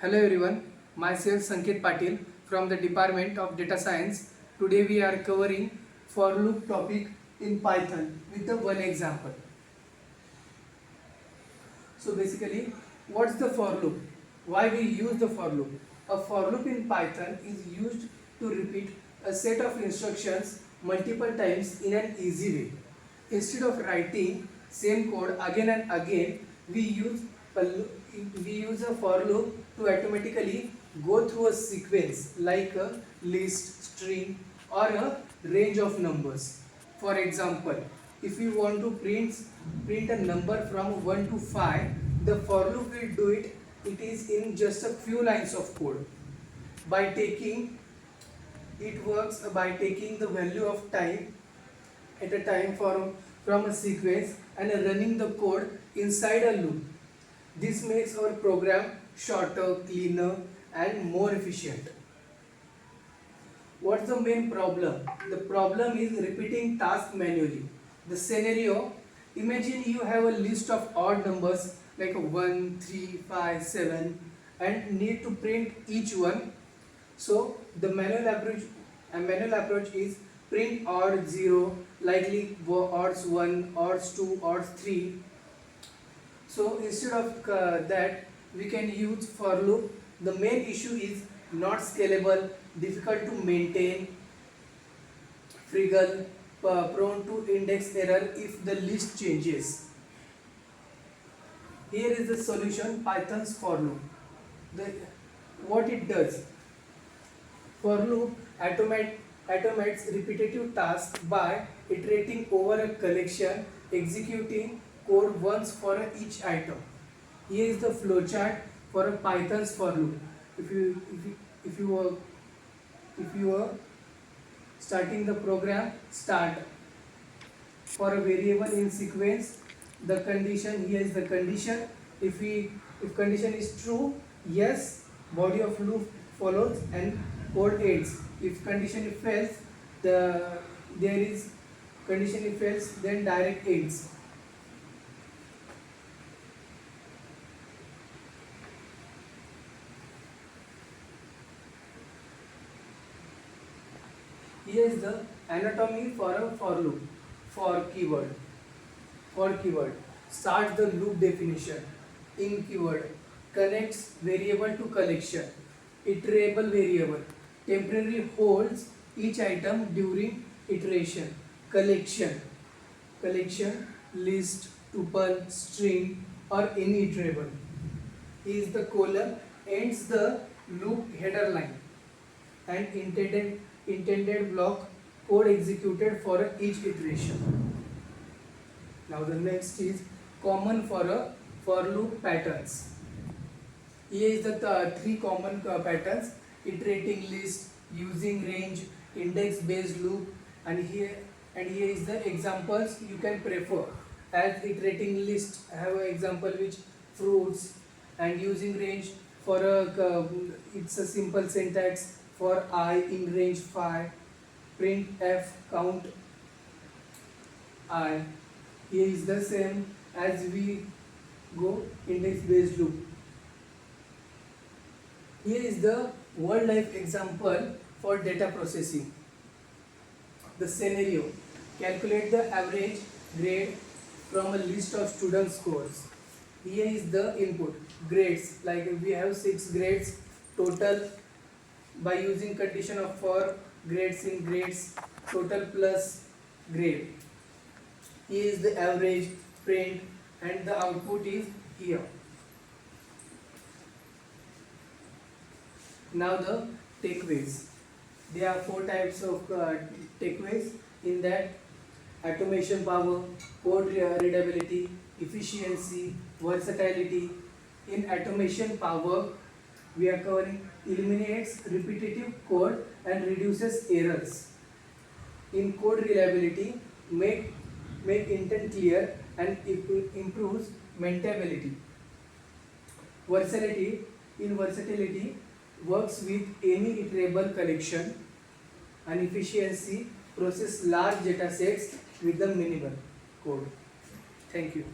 Hello everyone, myself Sanket Patil from the Department of Data Science. Today we are covering for loop topic in Python with the one example. So basically, what's the for loop? Why we use the for loop? A for loop in Python is used to repeat a set of instructions multiple times in an easy way. Instead of writing same code again and again, we use a for loop to automatically go through a sequence like a list, string, or a range of numbers. For example, if we want to print a number from 1 to 5, the for loop will do it. It is in just a few lines of code. By taking it works by taking the value of time at a time from a sequence and running the code inside a loop. This makes our program shorter, cleaner, and more efficient. What's the main problem? The problem is repeating tasks manually. The scenario, imagine you have a list of odd numbers like 1, 3, 5, 7 and need to print each one. So the manual approach is print odd 0, likely odds 1, odds 2, odds 3. So instead of that, we can use for loop. The main issue is not scalable, difficult to maintain, fragile, prone to index error if the list changes. Here is the solution: Python's for loop. What it does: for loop automates repetitive tasks by iterating over a collection, executing code once for each item. Here is the flowchart for a Python's for loop. If you were starting the program, start for a variable in sequence. The condition, here is the condition. If condition is true, yes, body of loop follows and code ends. If condition fails, condition fails, then direct ends. Here is the anatomy for a for loop. For keyword. Start the loop definition. In keyword. Connects variable to collection. Iterable variable. Temporary holds each item during iteration. Collection. List, tuple, string, or any iterable. Is the colon, ends the loop header line, and intended block code executed for each iteration. Now the next is common for loop patterns. Here is the three common patterns: iterating list, using range, index based loop, and here is the examples you can prefer. As iterating list, I have an example which fruits, and using range for it's a simple syntax for I in range 5, print f count I. Here is the same as we go index based loop. Here is the world life example for data processing. The scenario: calculate the average grade from a list of student scores. Here is the input grades, like we have 6 grades total. By using condition of for grades in grades, total plus grade. Here is the average, print, and the output is here. Now the takeaways. There are 4 types of takeaways in that: automation power, code readability, efficiency, versatility. In automation power, we are covering eliminates repetitive code and reduces errors. In code reliability, make intent clear and improves maintainability. Versatility works with any iterable collection. And efficiency process large data sets with the minimal code. Thank you.